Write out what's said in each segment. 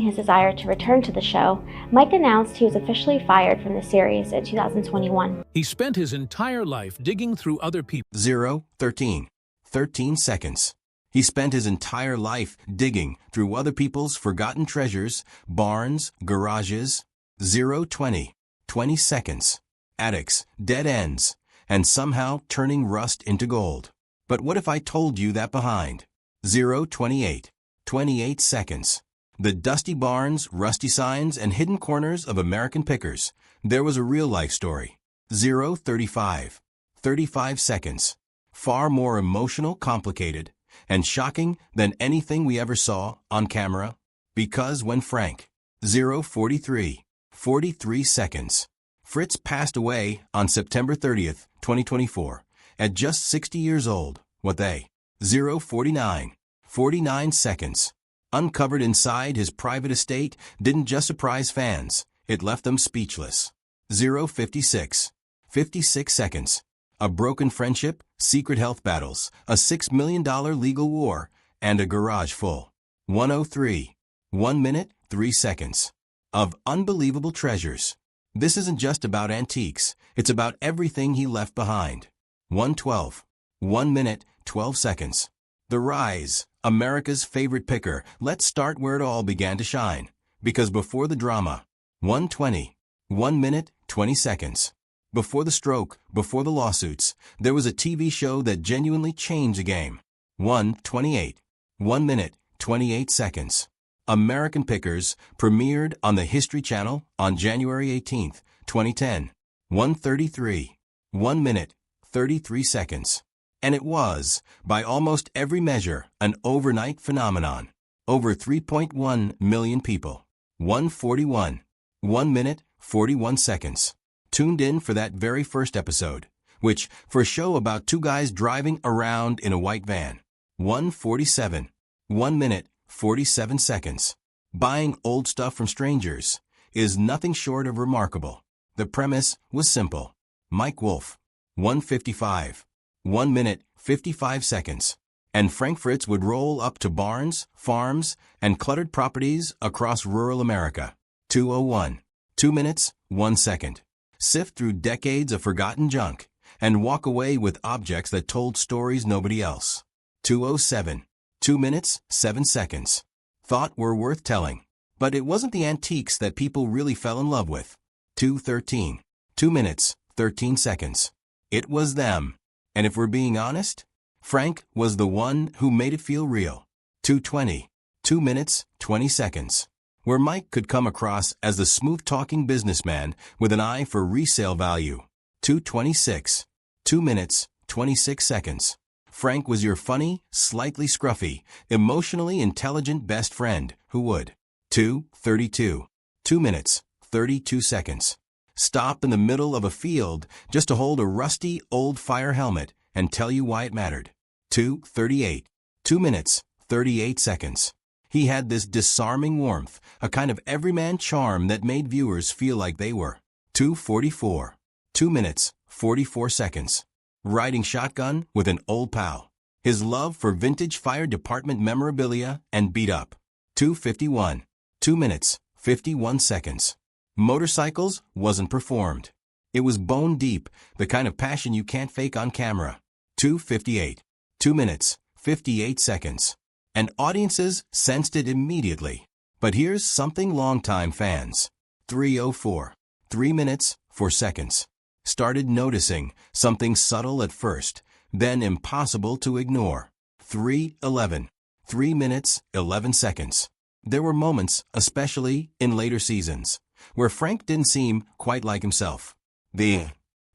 his desire to return to the show, Mike announced he was officially fired from the series in 2021. He spent his entire life digging through other people. 0, 13. 13 seconds. He spent his entire life digging through other people's forgotten treasures, barns, garages. 0, 20. 20 seconds. Attics, dead ends, and somehow turning rust into gold. But what if I told you that behind 0, 28. 28 seconds. The dusty barns, rusty signs, and hidden corners of American pickers, there was a real-life story. 0, 35. 35 seconds. Far more emotional, complicated, and shocking than anything we ever saw on camera. Because when Frank 0, 43. 43 seconds. Fritz passed away on September 30th, 2024, at just 60 years old. What they 0, 49. 49 seconds. Uncovered inside his private estate didn't just surprise fans, it left them speechless. 0, 56. 56 seconds. A broken friendship, secret health battles, a $6 million legal war, and a garage full. 103. 1 minute, 3 seconds. Of unbelievable treasures. This isn't just about antiques, it's about everything he left behind. 112. 1 minute, 12 seconds. The Rise, America's favorite picker. Let's start where it all began to shine. Because before the drama, 120. 1 minute, 20 seconds. Before the stroke, before the lawsuits, there was a TV show that genuinely changed the game. 128. 1 minute, 28 seconds. American Pickers premiered on the History Channel on January 18, 2010. 133. 1 minute, 33 seconds. And it was, by almost every measure, an overnight phenomenon. Over 3.1 million people. 141. 1 minute, 41 seconds. Tuned in for that very first episode, which, for a show about two guys driving around in a white van. 147. 1 minute, 47 seconds. Buying old stuff from strangers is nothing short of remarkable. The premise was simple. Mike Wolf. 155. 1 minute, 55 seconds. And Frank Fritz would roll up to barns, farms, and cluttered properties across rural America. 201. 2 minutes, 1 second. Sift through decades of forgotten junk and walk away with objects that told stories nobody else. 207. 2 minutes, 7 seconds. Thought were worth telling. But it wasn't the antiques that people really fell in love with. 213. 2 minutes, 13 seconds. It was them. And if we're being honest, Frank was the one who made it feel real. 220. 2 minutes, 20 seconds. Where Mike could come across as the smooth-talking businessman with an eye for resale value. 226. 2 minutes, 26 seconds. Frank was your funny, slightly scruffy, emotionally intelligent best friend who would. 232. 2 minutes, 32 seconds. Stop in the middle of a field just to hold a rusty old fire helmet and tell you why it mattered. 238. 2 minutes, 38 seconds. He had this disarming warmth, a kind of everyman charm that made viewers feel like they were. 244. 2 minutes, 44 seconds. Riding shotgun with an old pal. His love for vintage fire department memorabilia and beat up. 251. 2 minutes, 51 seconds. Motorcycles wasn't performed. It was bone deep, the kind of passion you can't fake on camera. 258. 2 minutes, 58 seconds. And audiences sensed it immediately. But here's something longtime fans. 304. 3 minutes, 4 seconds. Started noticing something subtle at first, then impossible to ignore. 311. 3 minutes, 11 seconds. There were moments, especially in later seasons, where Frank didn't seem quite like himself. The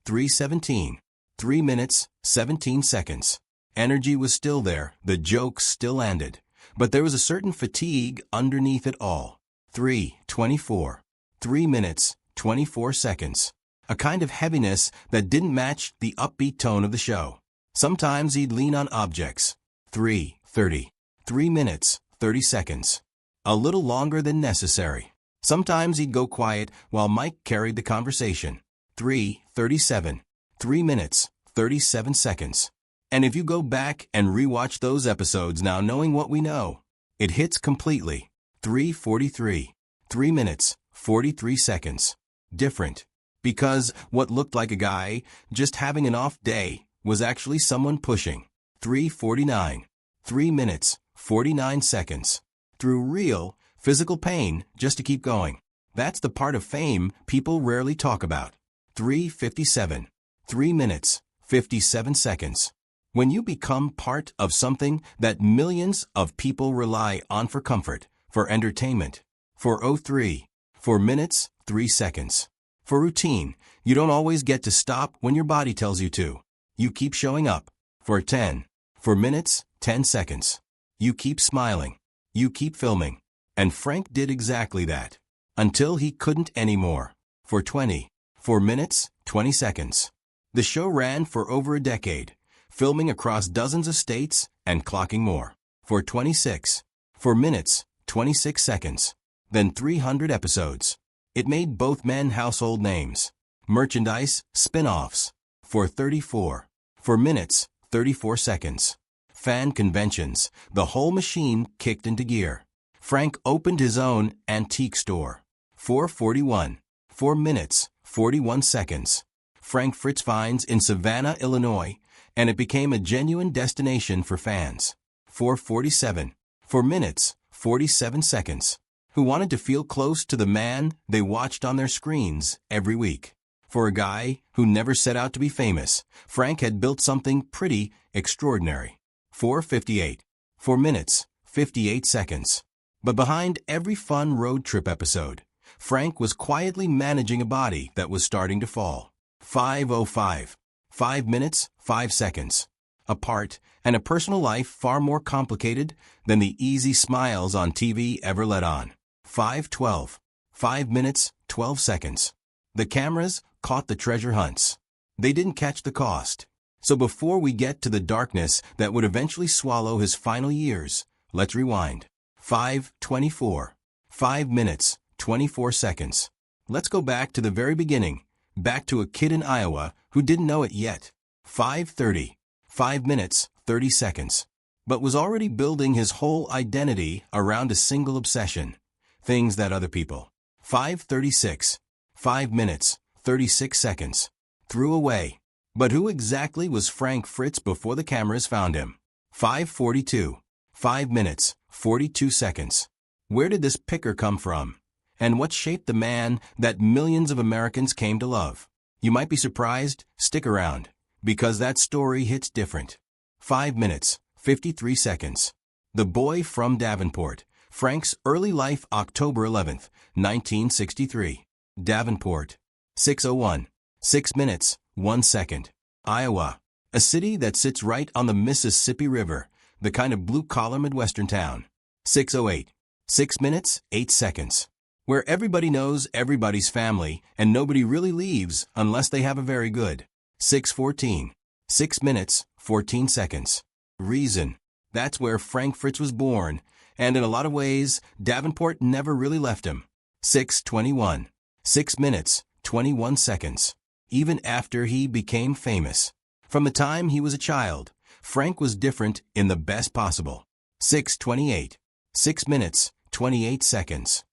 317. 3 minutes, 17 seconds. Energy was still there, the jokes still landed, but there was a certain fatigue underneath it all. 324. 3 minutes, 24 seconds. A kind of heaviness that didn't match the upbeat tone of the show. Sometimes he'd lean on objects. 3:30. 3 minutes, 30 seconds. A little longer than necessary. Sometimes he'd go quiet while Mike carried the conversation. 3:37. 3 minutes, 37 seconds. And if you go back and rewatch those episodes now knowing what we know, it hits completely. 3:43. 3 minutes, 43 seconds. Different. Because what looked like a guy just having an off day was actually someone pushing. 3:49. 3 minutes, 49 seconds. Through real, physical pain just to keep going. That's the part of fame people rarely talk about. 3:57. 3 minutes, 57 seconds. When you become part of something that millions of people rely on for comfort, for entertainment, for 03, for minutes, 3 seconds. For routine, you don't always get to stop when your body tells you to. You keep showing up. For 10. For minutes, 10 seconds. You keep smiling. You keep filming. And Frank did exactly that. Until he couldn't anymore. For 20. For minutes, 20 seconds. The show ran for over a decade, filming across dozens of states and clocking more. For 26. For minutes, 26 seconds. Then 300 episodes. It made both men household names. Merchandise, spin-offs. For 34. For minutes, 34 seconds. Fan conventions. The whole machine kicked into gear. Frank opened his own antique store. 4:41. 4 minutes, 41 seconds. Frank Fritz finds in Savannah, Illinois, and it became a genuine destination for fans. 4:47. 4 minutes, 47 seconds. Who wanted to feel close to the man they watched on their screens every week. For a guy who never set out to be famous, Frank had built something pretty extraordinary. 4:58. 4 minutes, 58 seconds. But behind every fun road trip episode, Frank was quietly managing a body that was starting to fall. 5:05. 5 minutes, 5 seconds. Apart, and a personal life far more complicated than the easy smiles on TV ever let on. 5:12. 5 minutes, 12 seconds. The cameras caught the treasure hunts. They didn't catch the cost. So before we get to the darkness that would eventually swallow his final years, let's rewind. 5:24. 5 minutes, 24 seconds. Let's go back to the very beginning, back to a kid in Iowa who didn't know it yet. 5:30. 5 minutes, 30 seconds. But was already building his whole identity around a single obsession. Things that other people. 5:36. 5 minutes, 36 seconds. Threw away. But who exactly was Frank Fritz before the cameras found him? 5:42. 5 minutes, 42 seconds. Where did this picker come from? And what shaped the man that millions of Americans came to love? You might be surprised. Stick around, because that story hits different. 5 minutes, 53 seconds. The Boy from Davenport. Frank's early life, October 11th, 1963. Davenport. 6:01. 6 minutes, 1 second. Iowa. A city that sits right on the Mississippi River, the kind of blue-collar Midwestern town. 6:08. 6 minutes, 8 seconds. Where everybody knows everybody's family and nobody really leaves unless they have a very good. 6:14. 6 minutes, 14 seconds. Reason. That's where Frank Fritz was born, and in a lot of ways, Davenport never really left him. 6:21. 6 minutes, 21 seconds. Even after he became famous. From the time he was a child, Frank was different in the best possible. 6:28. 6 minutes, 28 seconds.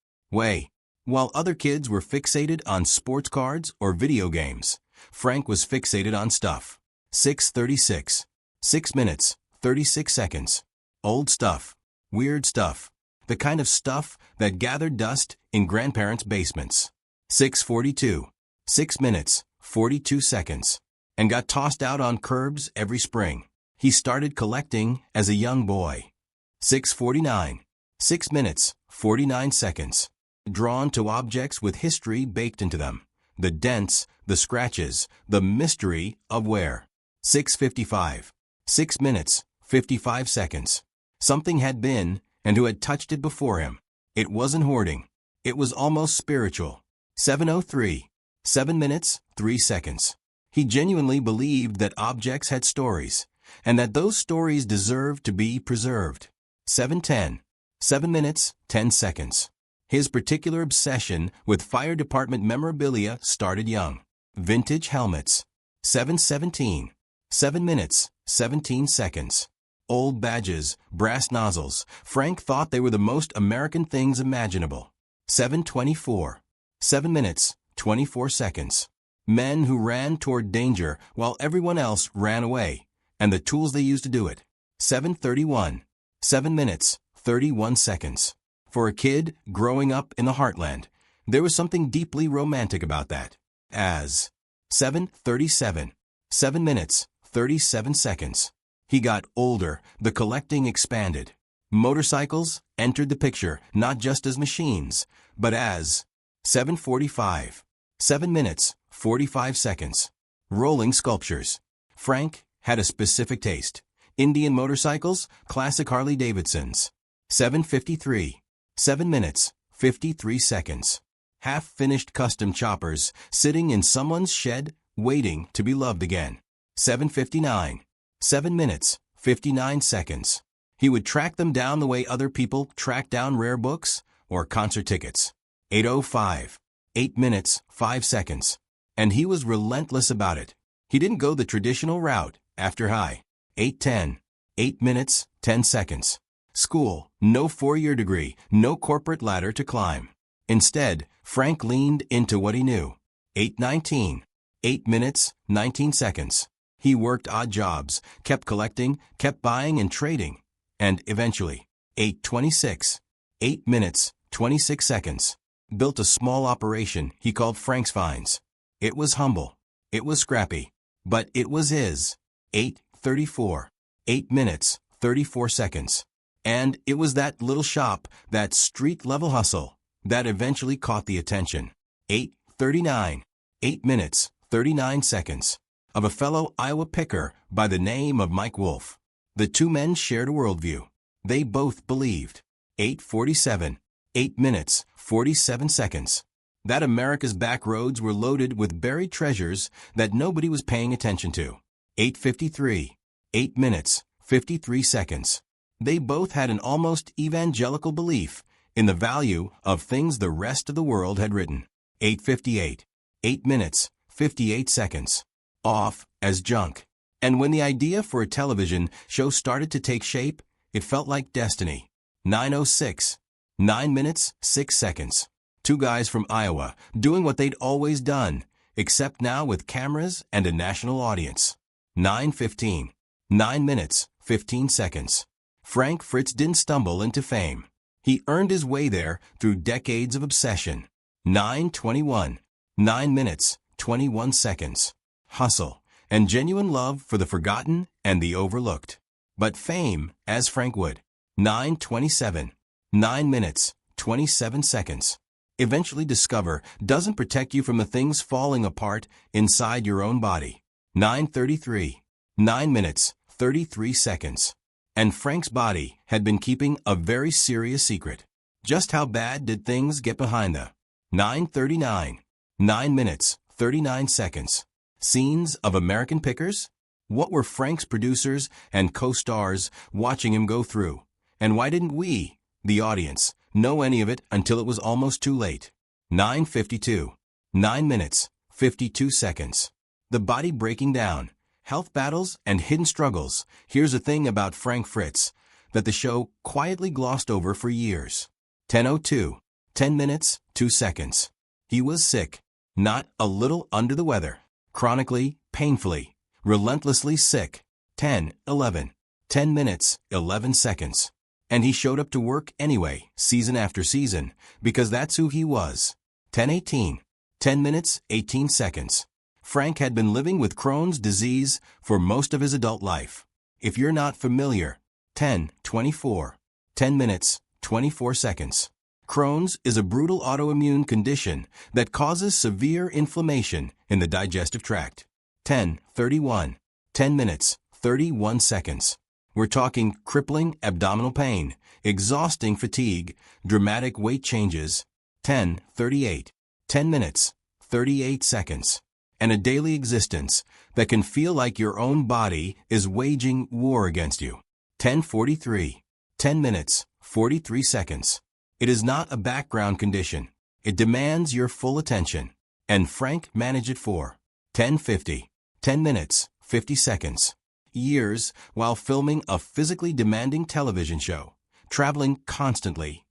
While other kids were fixated on sports cards or video games, Frank was fixated on stuff. 6:36. 6 minutes, 36 seconds. Old stuff. Weird stuff. The kind of stuff that gathered dust in grandparents' basements. 6:42. 6 minutes, 42 seconds. And got tossed out on curbs every spring. He started collecting as a young boy. 6:49. 6 minutes, 49 seconds. Drawn to objects with history baked into them. The dents, the scratches, the mystery of wear. 6:55. 6 minutes, 55 seconds. Something had been, and who had touched it before him. It wasn't hoarding. It was almost spiritual. 7:03. 7 minutes, 3 seconds. He genuinely believed that objects had stories, and that those stories deserved to be preserved. 7:10. 7 minutes, 10 seconds. His particular obsession with fire department memorabilia started young. Vintage helmets. 7:17. 7 minutes, 17 seconds. old badges, brass nozzles. Frank thought they were the most American things imaginable. 7:24. 7 minutes, 24 seconds. Men who ran toward danger while everyone else ran away, and the tools they used to do it. 7:31. 7 minutes, 31 seconds. For a kid growing up in the heartland, there was something deeply romantic about that. As 7:37. 7 minutes, 37 seconds. He got older, the collecting expanded. Motorcycles entered the picture not just as machines, but as 7:45. 7 minutes, 45 seconds. Rolling sculptures. Frank had a specific taste. Indian motorcycles, classic Harley-Davidsons. 7:53. 7 minutes, 53 seconds. Half-finished custom choppers sitting in someone's shed, waiting to be loved again. 7:59. 7 minutes, 59 seconds. He would track them down the way other people track down rare books or concert tickets. 8:05. 8 minutes, 5 seconds. And he was relentless about it. He didn't go the traditional route after high. 8:10. 8 minutes, 10 seconds. School, no 4-year degree, no corporate ladder to climb. Instead, Frank leaned into what he knew. 8:19. 8 minutes, 19 seconds. He worked odd jobs, kept collecting, kept buying and trading, and eventually, 8:26. 8 minutes, 26 seconds. Built a small operation he called Frank's Finds. It was humble. It was scrappy. But it was his. 8:34. 8 minutes, 34 seconds. And it was that little shop, that street-level hustle, that eventually caught the attention. 8:39. 8 minutes, 39 seconds. Of a fellow Iowa picker by the name of Mike Wolf. The two men shared a worldview. They both believed. 8:47. 8 minutes, 47 seconds. That America's back roads were loaded with buried treasures that nobody was paying attention to. 8:53. 8 minutes, 53 seconds. They both had an almost evangelical belief in the value of things the rest of the world had written. 8:58. 8 minutes, 58 seconds. Off as junk. And when the idea for a television show started to take shape, it felt like destiny. 9:06. 9 minutes, 6 seconds. Two guys from Iowa doing what they'd always done, except now with cameras and a national audience. 9:15. 9 minutes, 15 seconds. Frank Fritz didn't stumble into fame. He earned his way there through decades of obsession. 9:21. 9 minutes, 21 seconds. Hustle and genuine love for the forgotten and the overlooked. But fame, as Frank would. 9:27. 9 minutes, 27 seconds. Eventually discover doesn't protect you from the things falling apart inside your own body. 9:33. 9 minutes, 33 seconds. And Frank's body had been keeping a very serious secret. Just how bad did things get behind the 9:39. 9 minutes, 39 seconds. Scenes of American pickers? What were Frank's producers and co-stars watching him go through? And why didn't we, the audience, know any of it until it was almost too late? 9:52. 9 minutes, 52 seconds. The body breaking down. Health battles and hidden struggles. Here's a thing about Frank Fritz that the show quietly glossed over for years. 10:02. 10 minutes, 2 seconds. He was sick. Not a little under the weather. Chronically, painfully, relentlessly sick. 10:11. 10 minutes, 11 seconds. And he showed up to work anyway, season after season, because that's who he was. 10:18. 10 minutes, 18 seconds. Frank had been living with Crohn's disease for most of his adult life. If you're not familiar, 10:24. 10 minutes, 24 seconds. Crohn's is a brutal autoimmune condition that causes severe inflammation in the digestive tract. 10:31. 10 minutes, 31 seconds. We're talking crippling abdominal pain, exhausting fatigue, dramatic weight changes. 10:38. 10 minutes, 38 seconds. And a daily existence that can feel like your own body is waging war against you. 10:43. 10 minutes, 43 seconds. It is not a background condition. It demands your full attention. And Frank managed it for 10:50. 10 minutes, 50 seconds. years while filming a physically demanding television show, traveling constantly.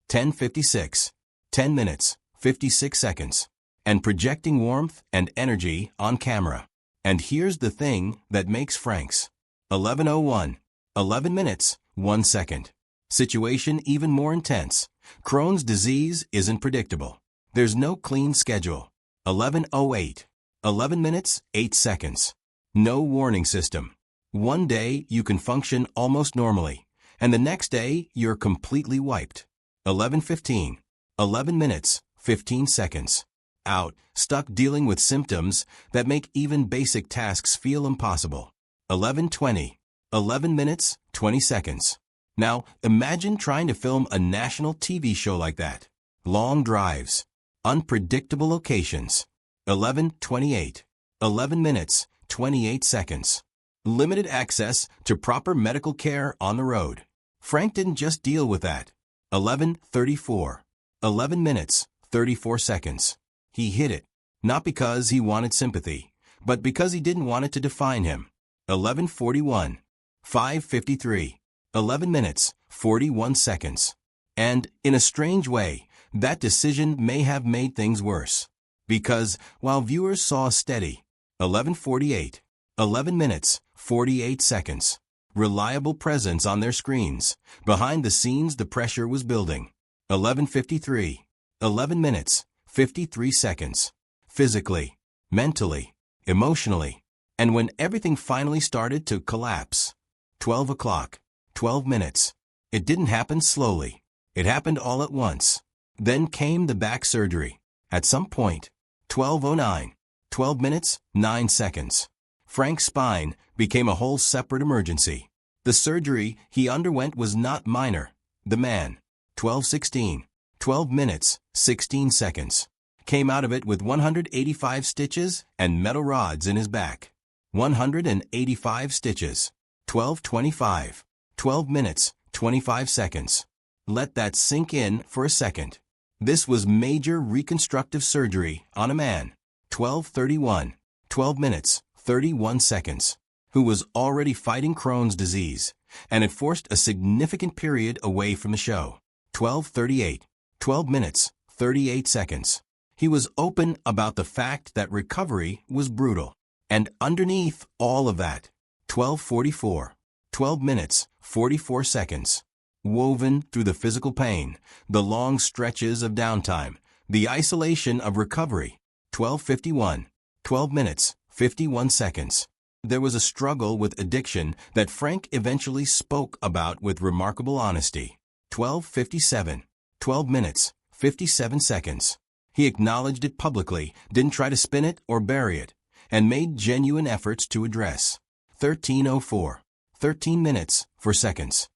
10:56, 10 minutes, 56 seconds, and projecting warmth and energy on camera. And here's the thing that makes Frank's 11:01, 11 minutes, 1 second. Situation even more intense. Crohn's disease isn't predictable. There's no clean schedule. 11:08, 11 minutes, 8 seconds. No warning system. One day you can function almost normally, and the next day you're completely wiped. 11:15, 11 minutes, 15 seconds. Out, stuck dealing with symptoms that make even basic tasks feel impossible. 11:20, 11 minutes, 20 seconds. Now, imagine trying to film a national TV show like that. Long drives, unpredictable locations. 11:28, 11 minutes, 28 seconds. Limited access to proper medical care on the road. Frank didn't just deal with that. 11:34, 11 minutes, 34 seconds. He hid it, not because he wanted sympathy, but because he didn't want it to define him. 11:41, 5:53, 11 minutes, 41 seconds. And, in a strange way, that decision may have made things worse. Because, while viewers saw a steady 11:48, 11 minutes, 48 seconds, reliable presence on their screens, behind the scenes the pressure was building. 11:53, 11 minutes, 53 seconds. Physically, mentally, emotionally, and when everything finally started to collapse. 12 o'clock, 12 minutes. It didn't happen slowly. It happened all at once. Then came the back surgery. At some point, 12:09, 12 minutes, 9 seconds. Frank's spine became a whole separate emergency. The surgery he underwent was not minor. The man, 12:16, 12 minutes, 16 seconds, came out of it with 185 stitches and metal rods in his back. 185 stitches. 12:25, 12 minutes, 25 seconds. Let that sink in for a second. This was major reconstructive surgery on a man, 12:31, 12 minutes, 31 seconds, who was already fighting Crohn's disease, and it forced a significant period away from the show. 12:38, 12 minutes, 38 seconds. He was open about the fact that recovery was brutal. And underneath all of that, 12:44, 12 minutes, 44 seconds. Woven through the physical pain, the long stretches of downtime, the isolation of recovery. 12:51, 12 minutes, 51 seconds. There was a struggle with addiction that Frank eventually spoke about with remarkable honesty. 12:57, 12 minutes, 57 seconds. He acknowledged it publicly, didn't try to spin it or bury it, and made genuine efforts to address. 13:04, 13 minutes, 4 seconds.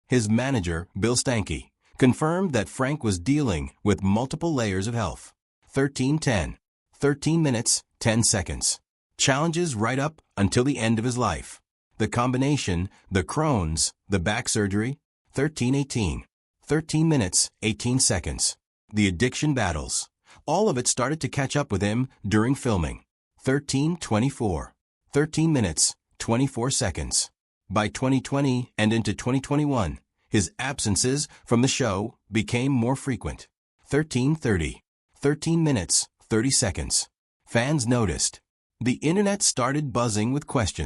His manager, Bill Stanky, confirmed that Frank was dealing with multiple layers of health. 13:10, 13 minutes, 10 seconds. Challenges right up until the end of his life. The combination, the Crohn's, the back surgery. 13:18, 13 minutes, 18 seconds. The addiction battles. All of it started to catch up with him during filming. 13:24, 13 minutes, 24 seconds. By 2020 and into 2021, his absences from the show became more frequent. 13:30, 13 minutes, 30 seconds. Fans noticed. The internet started buzzing with questions.